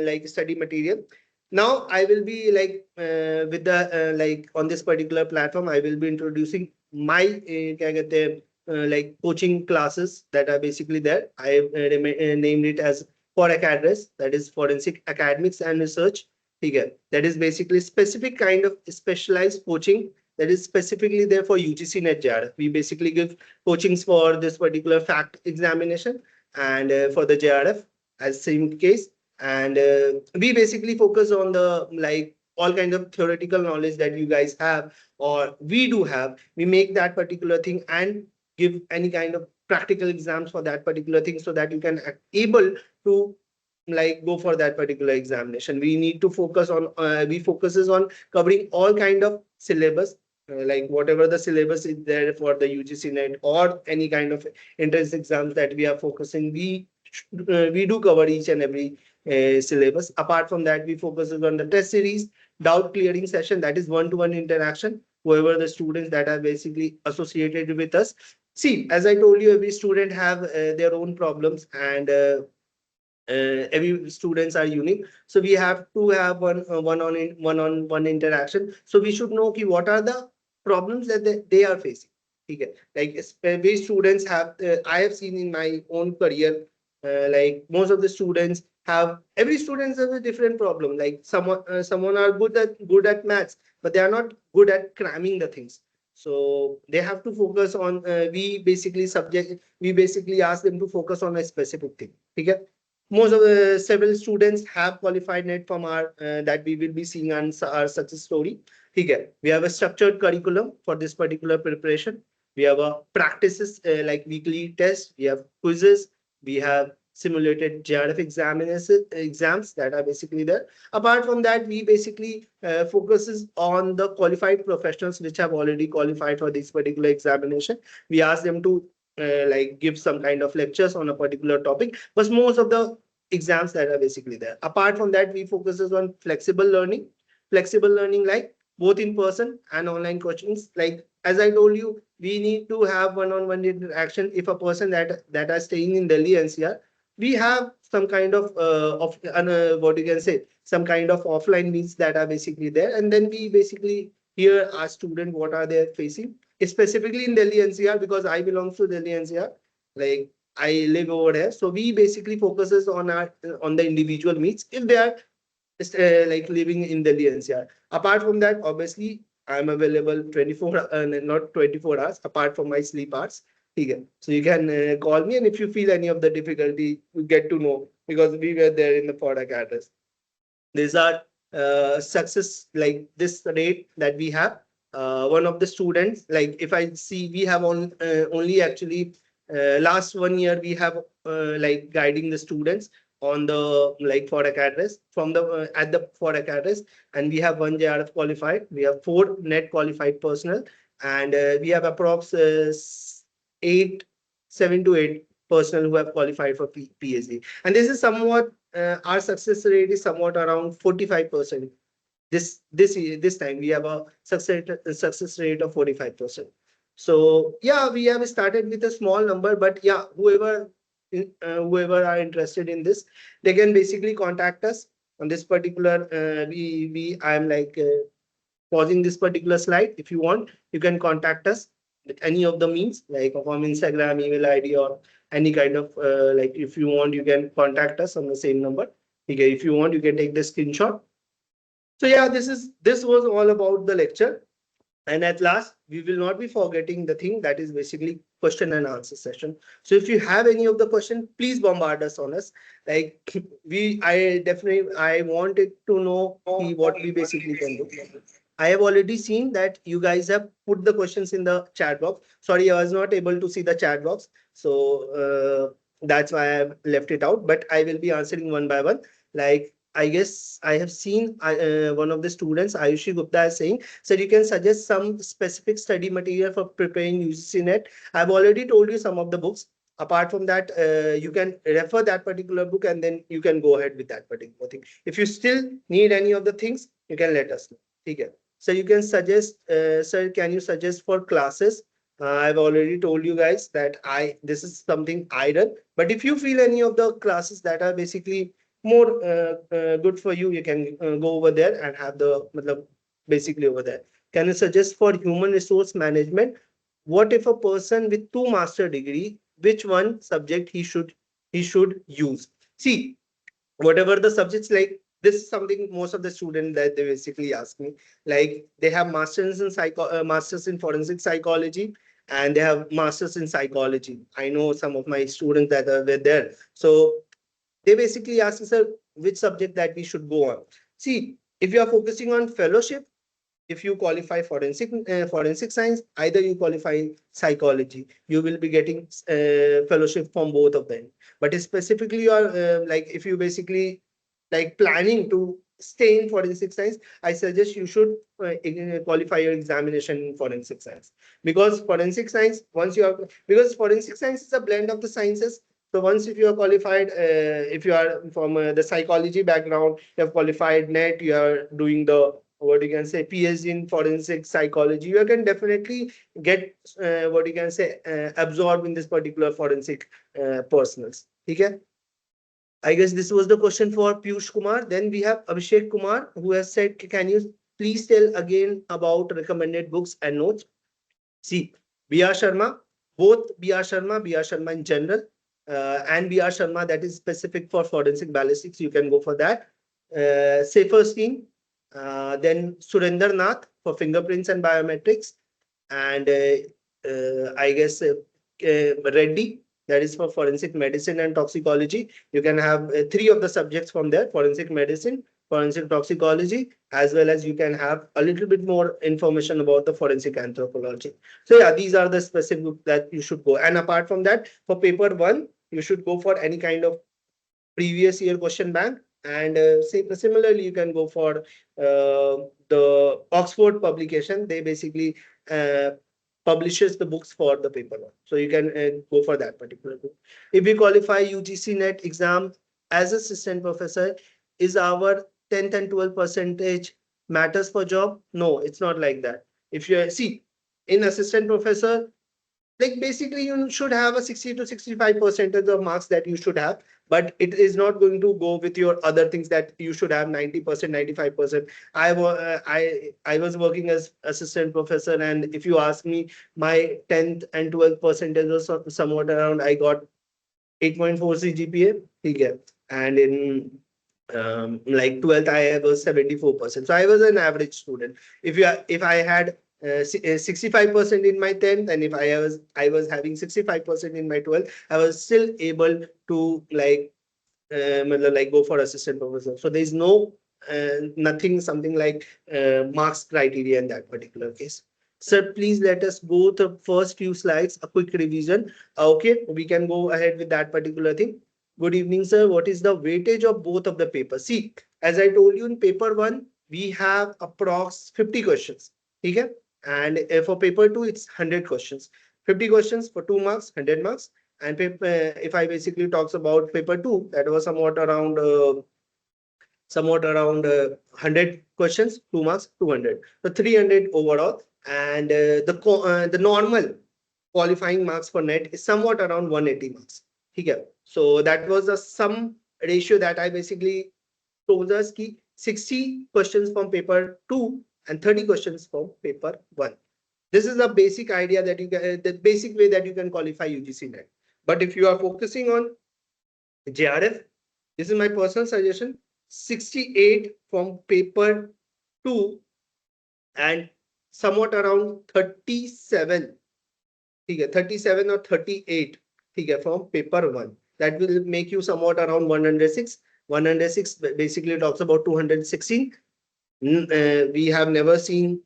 like study material. Now I will be like with the like on this particular platform, I will be introducing my क्या कहते हैं, like coaching classes that are basically there. I have named it as Forensic Address, that is Forensic Academics and Research. Okay, that is basically specific kind of specialized coaching that is specifically there for UGC NET JRF. We basically give coachings for this particular fact examination, and for the JRF as same case. And we basically focus on the like all kind of theoretical knowledge that you guys have or we do have. We make that particular thing and give any kind of practical exams for that particular thing, so that you can able to like go for that particular examination. We need to focus on we focuses on covering all kind of syllabus, like whatever the syllabus is there for the UGC NET or any kind of entrance exams that we are focusing. We do cover each and every syllabus. Apart from that, we focus on the test series, doubt clearing session, that is one-to-one interaction. Whoever the students that are basically associated with us. See, as I told you, every student have their own problems, and every students are unique, so we have to have one on one interaction, so we should know ki what are the problems that they are facing. Okay, like every students have I have seen in my own career, like most of the students have, every students has a different problem. Like someone are good at maths, but they are not good at cramming the things. So they have to focus on we basically ask them to focus on a specific thing. Okay, most of the several students have qualified net from our that we will be seeing on our success story. Okay, we have a structured curriculum for this particular preparation. We have a practices like weekly tests. We have quizzes. We have simulated JRF exams that are basically there. Apart from that, we basically focuses on the qualified professionals which have already qualified for this particular examination. We ask them to like give some kind of lectures on a particular topic, but most of the exams that are basically there. Apart from that, we focuses on flexible learning like both in person and online coachings. Like as I told you, we need to have one-on-one interaction. If a person that are staying in Delhi NCR, we have some kind of what you can say, some kind of offline meets that are basically there, and then we basically hear our student what are they facing, specifically in Delhi NCR, because I belong to Delhi NCR. Like I live over there, so we basically focuses on our on the individual meets if they are like living in Delhi NCR. Apart from that, obviously, I'm available 24, not 24 hours, apart from my sleep hours. Okay. So you can call me, and if you feel any of the difficulty, you get to know because we were there in the product address. These are success like this rate that we have. One of the students, like if I see, we have only actually last 1 year we have like guiding the students on the like product address from the at the product address, and we have one JRF qualified, we have four net qualified personnel, and we have approx eight, 7 to 8 personnel who have qualified for PhD, and this is somewhat our success rate is somewhat around 45%. This time we have a success rate of 45%. So yeah, we have started with a small number, but yeah, whoever are interested in this, they can basically contact us on this particular. We I'm like pausing this particular slide. If you want, you can contact us with any of the means, like from Instagram, email ID, or any kind of like if you want, you can contact us on the same number. Okay, if you want, you can take the screenshot. So yeah, this was all about the lecture. And at last, we will not be forgetting the thing that is basically question and answer session. So if you have any of the question, please bombard us on us. Like I wanted to know what we basically can do. I have already seen that you guys have put the questions in the chat box. Sorry, I was not able to see the chat box. So that's why I have left it out. But I will be answering one by one. Like I guess I have seen one of the students, Ayushi Gupta, is saying, so you can suggest some specific study material for preparing UGC net. I've already told you some of the books. Apart from that, you can refer that particular book and then you can go ahead with that particular thing. If you still need any of the things, you can let us know. Okay. So you can suggest, sir, can you suggest for classes? I've already told you guys that this is something I done. But if you feel any of the classes that are basically more good for you, you can go over there and have the basically over there. Can you suggest for human resource management? What if a person with 2 master degree, which one subject he should use? See, whatever the subjects, like this is something most of the students that they basically ask me, like they have masters in forensic psychology, and they have masters in psychology. I know some of my students that are were there, so they basically ask us, sir, which subject that we should go on. See, if you are focusing on fellowship, if you qualify forensic science, either you qualify psychology, you will be getting fellowship from both of them. But specifically, you are like if you basically like planning to stay in forensic science, I suggest you should qualify your examination in forensic science, because forensic science, once you have, because forensic science is a blend of the sciences. So once if you are qualified, if you are from the psychology background, you have qualified net, you are doing the what you can say PhD in forensic psychology, you can definitely get what you can say absorbed in this particular forensic personals. Okay. I guess this was the question for Piyush Kumar. Then we have Abhishek Kumar, who has said, can you please tell again about recommended books and notes? See, B.R. Sharma, both B.R. Sharma in general, and B.R. Sharma that is specific for forensic ballistics, you can go for that. Safer Scheme, then Surender Nath for fingerprints and biometrics, and I guess Reddy, that is for forensic medicine and toxicology. You can have three of the subjects from there: forensic medicine, forensic toxicology, as well as you can have a little bit more information about the forensic anthropology. So yeah, these are the specific that you should go. And apart from that, for paper one, you should go for any kind of previous year question bank. And similarly, you can go for the Oxford publication. They basically uh, publishes the books for the paper one. So you can go for that particular book. If we qualify UGC NET exam as assistant professor, is our 10th and 12 percentage matters for job? No, it's not like that. If you see in assistant professor, like basically you should have a 60 to 65% of the marks that you should have, but it is not going to go with your other things that you should have 90%, 95%. I was working as assistant professor, and if you ask me, my 10th and 12th percentage was somewhat around, I got 8.4 CGPA. Okay. And in like 12th I was 74%, so I was an average student. If I had 65% in my 10th, and if I was having 65% in my 12th, I was still able to like go for assistant professor. So there is no nothing something like marks criteria in that particular case. Sir, please let us go the first few slides, a quick revision. Okay, we can go ahead with that particular thing. Good evening, sir. What is the weightage of both of the papers? See, as I told you, in paper one, we have approx 50 questions. Okay? And for paper two, it's 100 questions. 50 questions for 2 marks, 100 marks. And if I basically talks about paper two, that was somewhat around 100 questions, 2 marks, 200. So 300 overall. And the normal qualifying marks for net is somewhat around 180 marks. Okay. So that was the sum ratio that I basically told us ki 60 questions from paper 2 and 30 questions from paper 1. This is the basic idea that you can, the basic way that you can qualify UGC net. But if you are focusing on JRF, this is my personal suggestion, 68 from paper 2 and somewhat around 37, 37 or 38 from paper 1. That will make you somewhat around 106. 106 basically talks about 216. We have never seen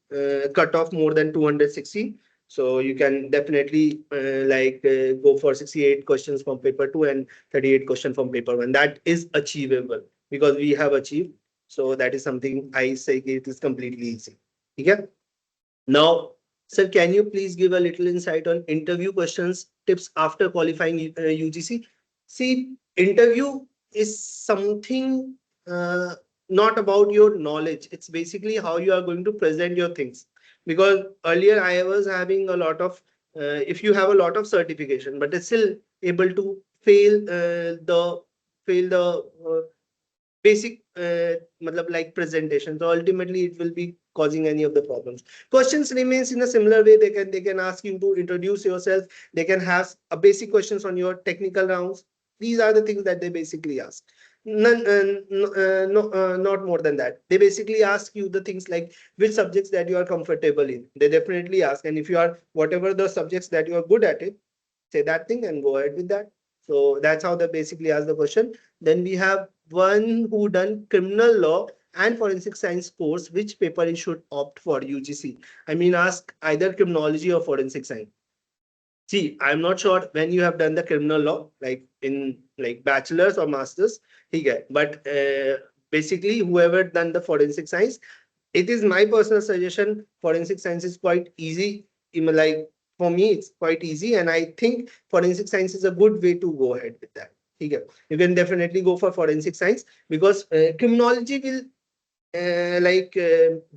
cut off more than 216. So you can definitely go for 68 questions from paper 2 and 38 questions from paper 1. That is achievable because we have achieved. So that is something I say it is completely easy. Okay? Now, sir, can you please give a little insight on interview questions, tips after qualifying UGC? See, interview is something not about your knowledge. It's basically how you are going to present your things. Because earlier I was having a lot of, if you have a lot of certification, but it's still able to fail the basic like presentation, so ultimately it will be causing any of the problems. Questions remains in a similar way. They can ask you to introduce yourself. They can have a basic questions on your technical rounds. These are the things that they basically ask. None, no, not more than that. They basically ask you the things like which subjects that you are comfortable in. They definitely ask, and if you are whatever the subjects that you are good at it, say that thing and go ahead with that. So that's how they basically ask the question. Then we have one who done criminal law and forensic science course, which paper he should opt for UGC. I mean, ask either criminology or forensic science. See, I'm not sure when you have done the criminal law, like in like bachelor's or master's, he get. But basically, whoever done the forensic science, it is my personal suggestion. Forensic science is quite easy. Like for me, it's quite easy, and I think forensic science is a good way to go ahead with that. Okay. You can definitely go for forensic science because criminology will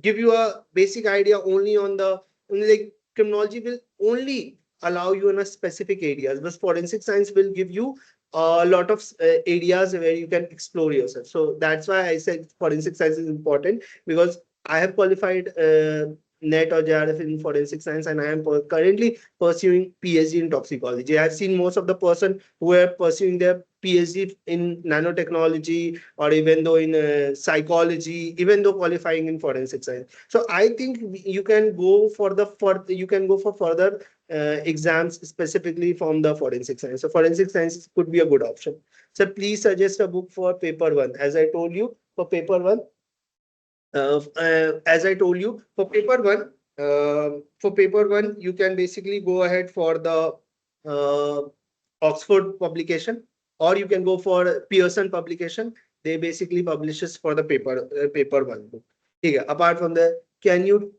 give you a basic idea only on the only like criminology will only allow you in a specific areas, but forensic science will give you a lot of areas where you can explore yourself. So that's why I said forensic science is important because I have qualified net or JRF in forensic science, and I am currently pursuing PhD in toxicology. I have seen most of the person who are pursuing their PhD in nanotechnology or even though in psychology, even though qualifying in forensic science. So I think you can go for you can go for further exams specifically from the forensic science. So forensic science could be a good option. So please suggest a book for paper one. As I told you, for paper one, as I told you, for paper one, you can basically go ahead for the uh, Oxford publication. or you can go for Pearson publication. They basically publishes for the paper one book. Okay. Apart from that, can you,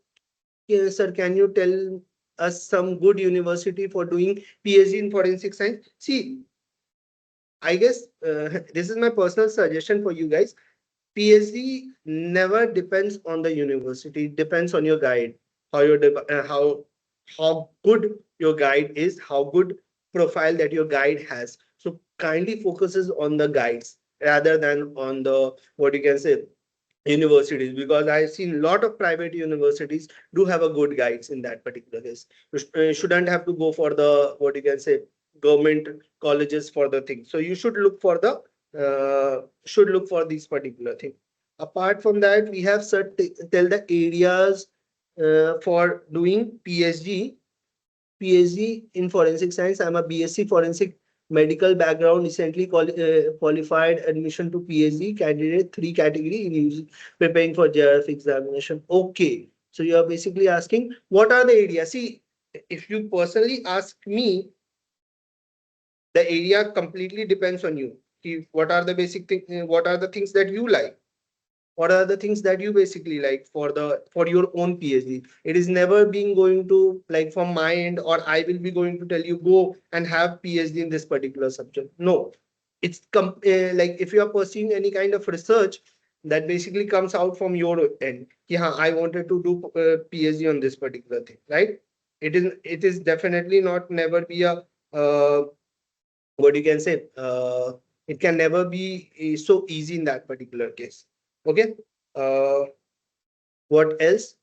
sir, can you tell us some good university for doing PhD in forensic science? See, I guess this is my personal suggestion for you guys. PhD never depends on the university. It depends on your guide. How good your guide is, how good profile that your guide has. So kindly focuses on the guides rather than on the what you can say universities, because I've seen a lot of private universities do have a good guides in that particular case. You shouldn't have to go for the what you can say government colleges for the thing. So you should look for these particular thing. Apart from that, we have tell the areas for doing PhD in forensic science. I'm a BSc forensic medical background, recently qualified admission to PhD candidate, three category in preparing for JRF examination. Okay. So you are basically asking what are the areas? See, if you personally ask me, the area completely depends on you. What are the what are the things that you like? What are the things that you basically like for for your own PhD? It is never being going to like from my end, or I will be going to tell you go and have PhD in this particular subject. No, like if you are pursuing any kind of research that basically comes out from your end. Yeah, I wanted to do PhD on this particular thing, right? It is definitely not never be a what you can say it can never be so easy in that particular case. Okay. uh, what else?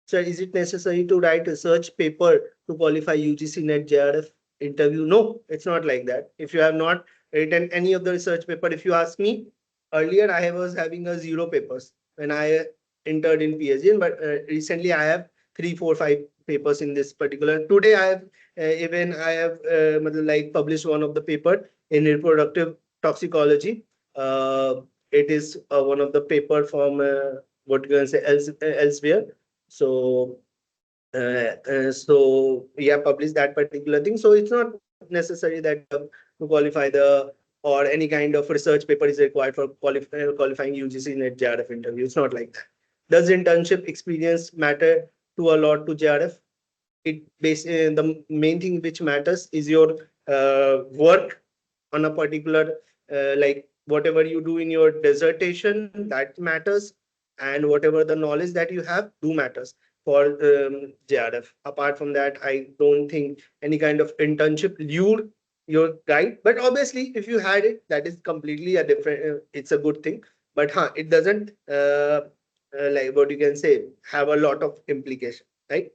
So is it necessary to write research paper to qualify UGC NET JRF interview? No, it's not like that. If you have not written any of the research paper, if you ask me, earlier I was having a zero papers when I entered in PhD, but recently I have three, four, five papers in this particular. Today I have even I have like published one of the paper in reproductive toxicology. Uh, it is one of the paper from what you can say elsewhere. So yeah, publish that particular thing. So it's not necessary that you have to qualify the or any kind of research paper is required for qualifying UGC NET JRF interview. It's not like that. Does internship experience matter to a lot to JRF? The main thing which matters is your work on a particular like whatever you do in your dissertation, that matters, and whatever the knowledge that you have do matters for JRF. Apart from that, I don't think any kind of internship lured your guide, but obviously if you had it, that is completely a different it's a good thing. But it doesn't like what you can say have a lot of implication, right?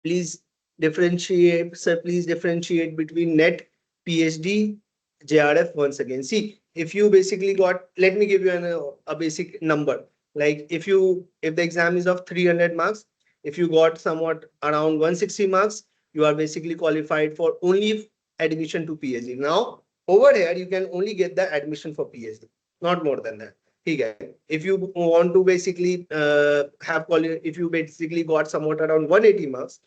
Please differentiate, sir, please differentiate between net, PhD, JRF once again. See, if you basically got, let me give you a basic number. Like if the exam is of 300 marks, if you got somewhat around 160 marks, you are basically qualified for only admission to PhD. Now, over here, you can only get the admission for PhD, not more than that. Okay. If you want to basically if you basically got somewhat around 180 marks,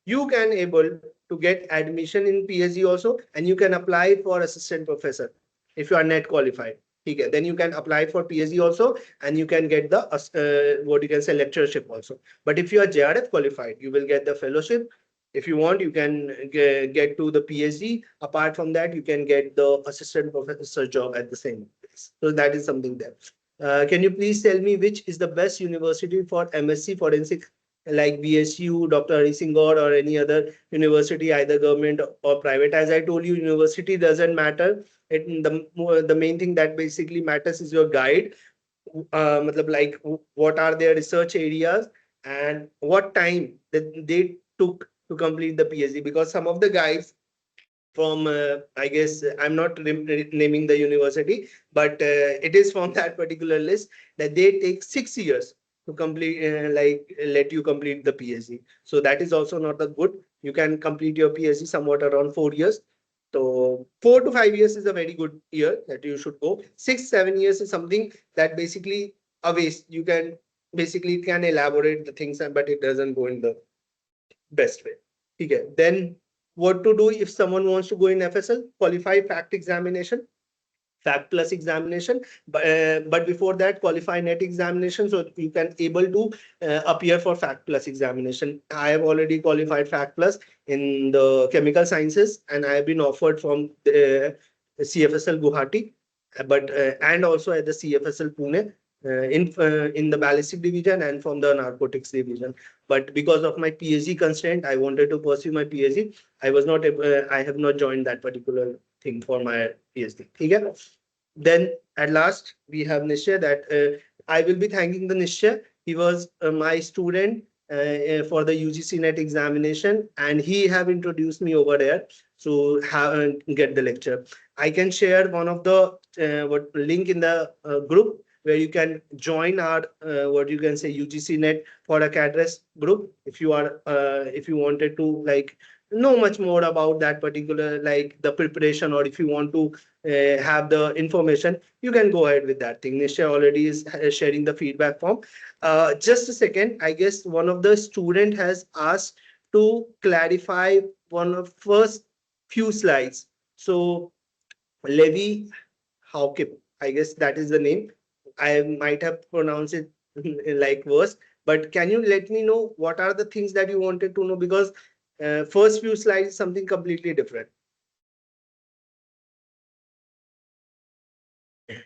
you can able to get admission in PhD also, and you can apply for assistant professor if you are net qualified. Okay. Then you can apply for PhD also, and you can get the what you can say lectureship also. But if you are JRF qualified, you will get the fellowship. If you want, you can get to the PhD. Apart from that, you can get the assistant professor job at the same place. So that is something there. Can you please tell me which is the best university for MSc forensic, like BSU, Dr. Hari Singh Gaur, or any other university, either government or private? As I told you, university doesn't matter. The main thing that basically matters is your guide. Matlab like what are their research areas and what time that they took to complete the PhD. Because some of the guys from I guess I'm not naming the university, but it is from that particular list that they take 6 years to complete, like let you complete the PhD. So that is also not a good. You can complete your PhD somewhat around 4 years. So 4 to 5 years is a very good year that you should go. 6, 7 years is something that basically a waste. You can basically can elaborate the things, but it doesn't go in the best way. Okay. Then what to do if someone wants to go in FSL, qualify fact examination, fact plus examination, but before that qualify net examination, so you can able to appear for fact plus examination. I have already qualified fact plus in the chemical sciences, and I have been offered from the CFSL Guwahati, but and also at the CFSL Pune, in the ballistic division and from the narcotics division. But because of my PhD constraint, I wanted to pursue my PhD. I was not able, I have not joined that particular thing for my PhD. Okay. Then at last we have Nishya, that I will be thanking the Nishya. He was my student for the UGC NET examination, and he have introduced me over there to have get the lecture. I can share one of the what link in the group where you can join our what you can say UGC NET for a address group if you are if you wanted to like know much more about that particular like the preparation, or if you want to have the information, you can go ahead with that thing. Nisha already is sharing the feedback form. Just a second, I guess one of the student has asked to clarify one of first few slides. So Levi Hawkip, I guess that is the name. I might have pronounced it like worse, but can you let me know what are the things that you wanted to know? Because first few slides is something completely different.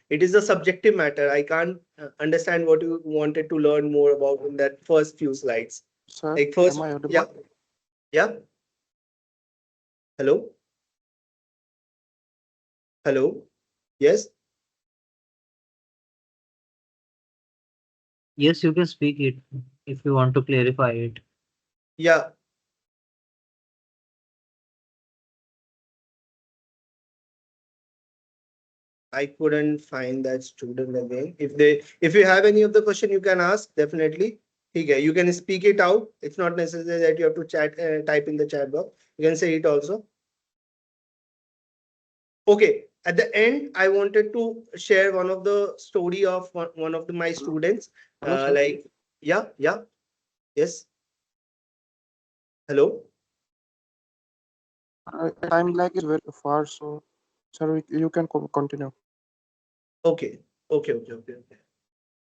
It is a subjective matter. I can't understand what you wanted to learn more about in that first few slides. Sir, Like am first, I yeah, audible? yeah. Hello, hello. Yes, Yes, you can speak it if you want to clarify it. yeah. I couldn't find that student again. If you have any of the question, you can ask definitely. Okay, you can speak it out. It's not necessary that you have to chat type in the chat box. You can say it also. Okay. At the end, I wanted to share one of the story of one of my Hello, students. hello, sir. Like, yeah, yeah, yes. Hello. Time lag is very far, so sir, you can continue. Okay. Okay.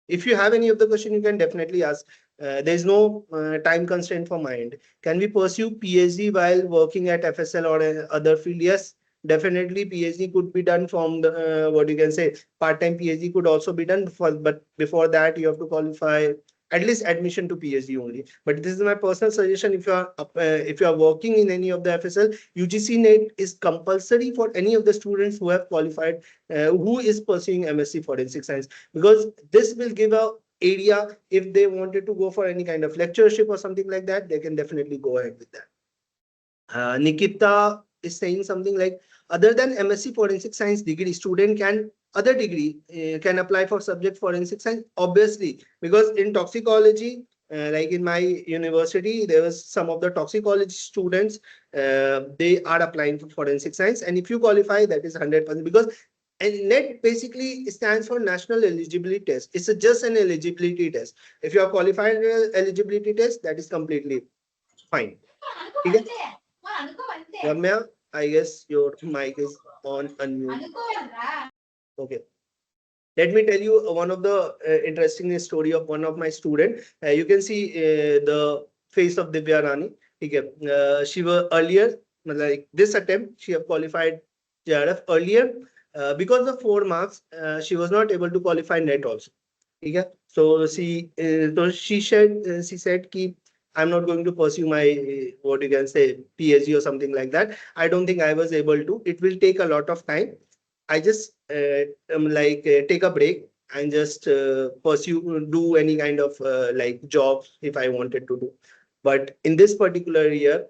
If you have any of the question, you can definitely ask. There is no time constraint for my end. Can we pursue PhD while working at FSL or other field? Yes, definitely PhD could be done from the what you can say part-time PhD could also be done for, but before that you have to qualify at least admission to PhD only. But this is my personal suggestion. If you are working in any of the FSL, UGC NET is compulsory for any of the students who have qualified, who is pursuing MSc Forensic Science, because this will give a area if they wanted to go for any kind of lectureship or something like that, they can definitely go ahead with that. Nikita is saying something like, other than MSc Forensic Science degree, student can other degree can apply for subject forensic science. Obviously, because in toxicology, like in my university, there was some of the toxicology students. They are applying for forensic science, and if you qualify, that is 100%. Because and NET basically stands for National Eligibility Test. It's just an eligibility test. If you are qualified eligibility test, that is completely fine. Okay? Ramya, I guess your mic is on unmute. Okay. Let me tell you one of the interesting story of one of my student. You can see the face of Divya Rani. Okay. She was earlier, like this attempt, she have qualified JRF earlier. Because of 4 marks, she was not able to qualify net also. Okay. So she said, "Ki I'm not going to pursue my what you can say PhD or something like that. I don't think I was able to. It will take a lot of time. I just take a break and just pursue do any kind of like job if I wanted to do. But in this particular year,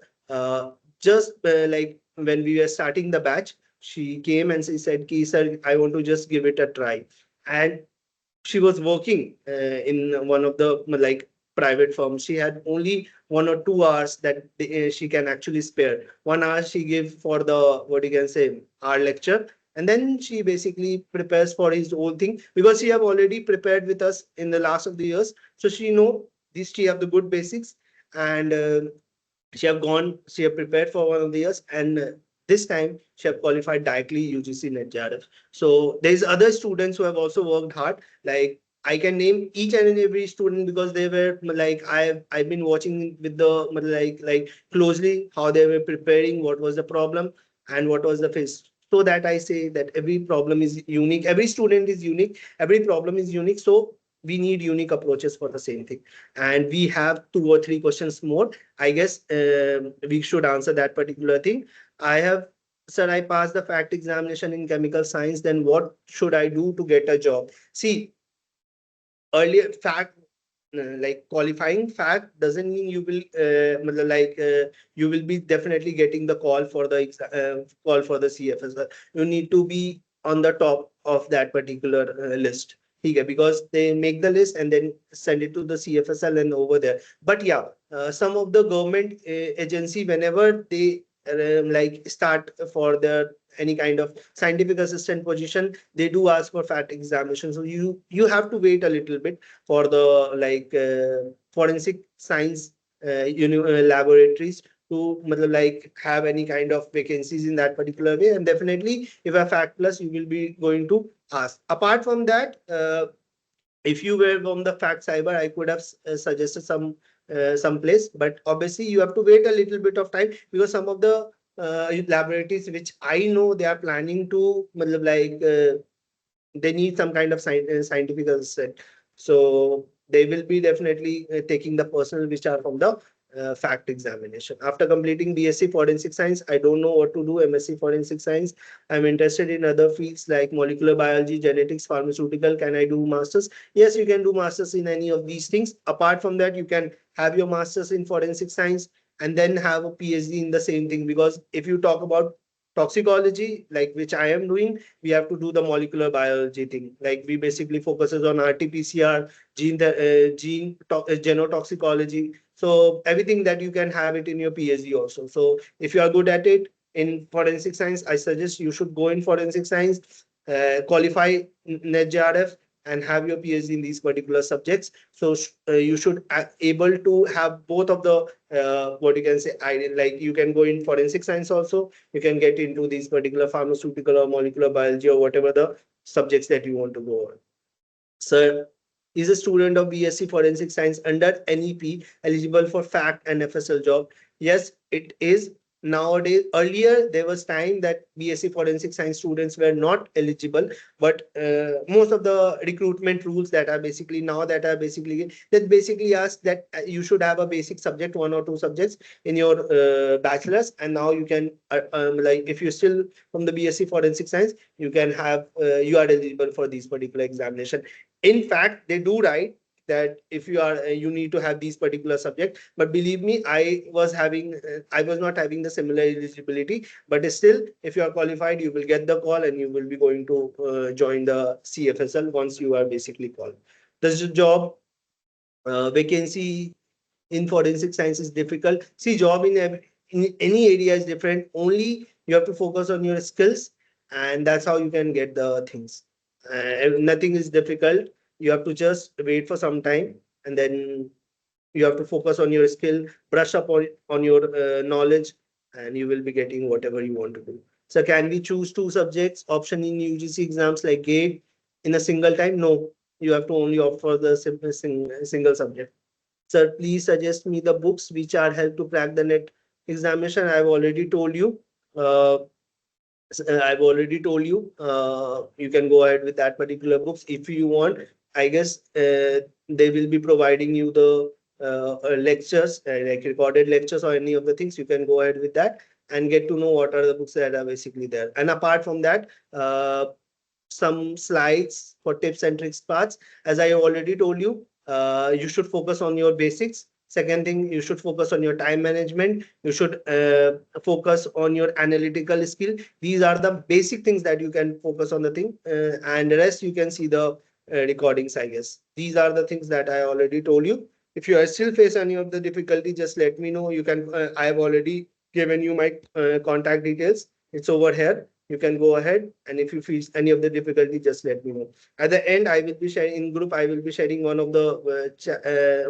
just like when we were starting the batch, she came and she said, "Ki sir, I want to just give it a try." And she was working in one of the like private firms. She had only 1 or 2 hours that she can actually spare. 1 hour she gave for the what you can say our lecture, and then she basically prepares for his whole thing because she have already prepared with us in the last of the years. So she know this she have the good basics, and She have prepared for one of the years, and this time she have qualified directly UGC net JRF. So there's other students who have also worked hard. Like I can name each and every student because they were like I've been watching with the like closely how they were preparing, what was the problem and what was the face. So that I say that every problem is unique, every student is unique, every problem is unique. So we need unique approaches for the same thing. And we have 2 or 3 questions more. I guess we should answer that particular thing. I have, sir, I passed the fact examination in chemical science. Then what should I do to get a job? See, earlier fact, like qualifying fact doesn't mean you will you will be definitely getting the call for the call for the CFS. You need to be on the top of that particular list. Okay, because they make the list and then send it to the CFSL and over there. But yeah, some of the government agency, whenever they start for the any kind of scientific assistant position, they do ask for fact examination. So you have to wait a little bit for the forensic science laboratories to have any kind of vacancies in that particular way. And definitely if a fact plus, you will be going to ask. Apart from that, if you were from the fact cyber, I could have suggested some place, but obviously you have to wait a little bit of time because some of the laboratories which I know, they are planning to they need some kind of scientific assistant. So they will be definitely taking the personnel which are from the fact examination. After completing BSc Forensic Science, I don't know what to do. MSc Forensic Science, I'm interested in other fields like molecular biology, genetics, pharmaceutical. Can I do masters? Yes, you can do masters in any of these things. Apart from that, you can have your masters in forensic science and then have a PhD in the same thing. Because if you talk about toxicology, like which I am doing, we have to do the molecular biology thing. Like we basically focuses on RT-PCR, genotoxicology. So everything that you can have it in your PhD also. So if you are good at it in forensic science, I suggest you should go in forensic science, qualify net JRF, and have your PhD in these particular subjects. So you should able to have both of the what you can say. I like you can go in forensic science also. You can get into these particular pharmaceutical or molecular biology or whatever the subjects that you want to go on. Sir, is a student of BSc Forensic Science under NEP eligible for fact and FSL job? Yes, it is. Nowadays, earlier there was time that BSc Forensic Science students were not eligible, but most of the recruitment rules that are basically now that are basically that basically ask that you should have a basic subject, 1 or 2 subjects in your bachelor's, and now you can if you're still from the BSc Forensic Science, you can have you are eligible for these particular examination. In fact, they do write that if you are you need to have these particular subject, but believe me, I was not having the similar eligibility, but still if you are qualified, you will get the call and you will be going to join the CFSL once you are basically called. This job vacancy in forensic science is difficult. See, job in any area is different. Only you have to focus on your skills, and that's how you can get the things. Nothing is difficult. You have to just wait for some time, and then you have to focus on your skill, brush up on your knowledge, and you will be getting whatever you want to do. So, can we choose 2 subjects? Option in UGC exams like GATE in a single time? No, you have to only opt for the simple single subject. Sir, please suggest me the books which are help to crack the net examination. I've already told you. Uh, I've already told you. You can go ahead with that particular books if you want. I guess they will be providing you the lectures, like recorded lectures or any of the things. You can go ahead with that and get to know what are the books that are basically there. And apart from that, some slides for tips and tricks parts. As I already told you, you should focus on your basics. Second thing, you should focus on your time management. You should focus on your analytical skill. These are the basic things that you can focus on the thing, and the rest you can see the recordings, I guess. These are the things that I already told you. If you are still face any of the difficulty, just let me know. You can. I have already given you my contact details. It's over here. You can go ahead, and if you face any of the difficulty, just let me know. At the end, I will be sharing in group. I will be sharing one of the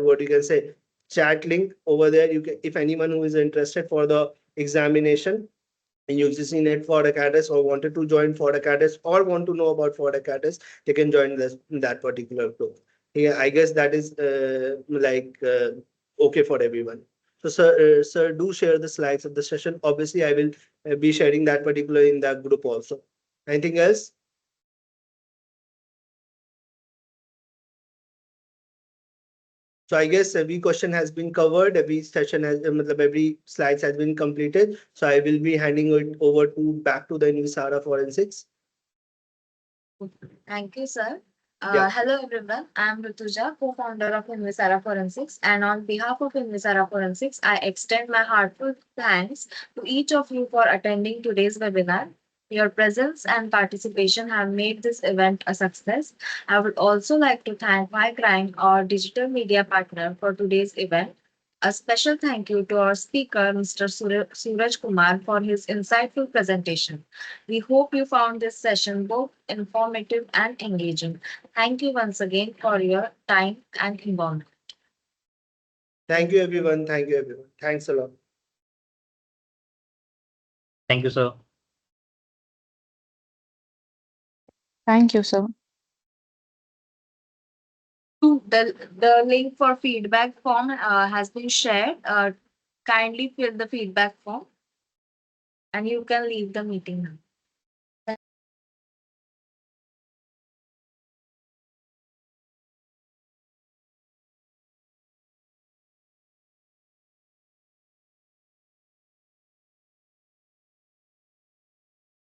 what you can say chat link over there. You can, if anyone who is interested for the examination in UGC Net for Acaddis or wanted to join for Acaddis or want to know about for Acaddis, they can join this that particular group. Yeah, I guess that is okay for everyone. So, sir, do share the slides of the session. Obviously, I will be sharing that particular in that group also. Anything else? So I guess every question has been covered, every session has, every slides has been completed. So I will be handing it over to back to the Invisara Forensics. Thank you, sir. Yeah. Hello, everyone. I'm Rutuja, co-founder of Invisara Forensics, and on behalf of Invisara Forensics, I extend my heartfelt thanks to each of you for attending today's webinar. Your presence and participation have made this event a success. I would also like to thank my client, our digital media partner, for today's event. A special thank you to our speaker, Mr. Suraj Kumar, for his insightful presentation. We hope you found this session both informative and engaging. Thank you once again for your time and involvement. Thank you, everyone. Thank you, everyone. Thanks a lot. Thank you, sir. Thank you, sir. The link for feedback form has been shared. Kindly fill the feedback form and you can leave the meeting now.